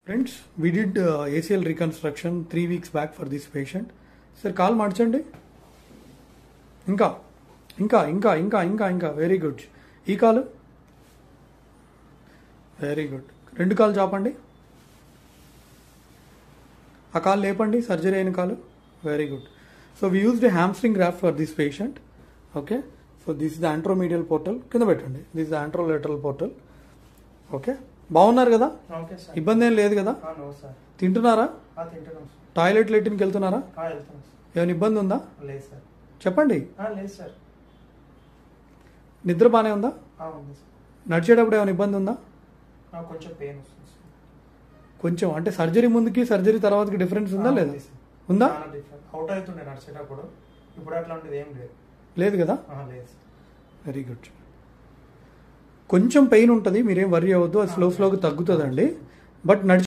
Friends, we did ACL reconstruction 3 weeks back for this patient. Sir, call మార్చండి. ఇంకా ఇంకా ఇంకా ఇంకా ఇంకా ఇంకా వెరీ గుడ్. ఈ కాలు వెరీ గుడ్. రెండు కాలు చాపండి. ఆ కాలు లేపండి, సర్జరీ అయిన కాలు. Very good. So we used a hamstring graft for this patient. Okay, so this is the anteromedial portal. కింద పెట్టండి. This is the anterolateral portal. Okay, బాగున్నారు కదా? ఇబ్బంది ఏం లేదు కదా? తింటున్నారా? టాయిలెట్ లెట్రిన్కి వెళ్తున్నారా? ఏమైనా ఇబ్బంది ఉందా? చెప్పండి. నిద్ర బాగానే ఉందా? నడిచేటప్పుడు ఏమైనా ఇబ్బంది ఉందా? కొంచెం అంటే సర్జరీ ముందుకి సర్జరీ తర్వాతకి డిఫరెన్స్ ఉందా లేదా? ఉందా? లేదు కదా? Very good. కొంచెం పెయిన్ ఉంటుంది, మీరేం వరీ అవ్వద్దు, అది స్లోగా తగ్గుతుందండి. బట్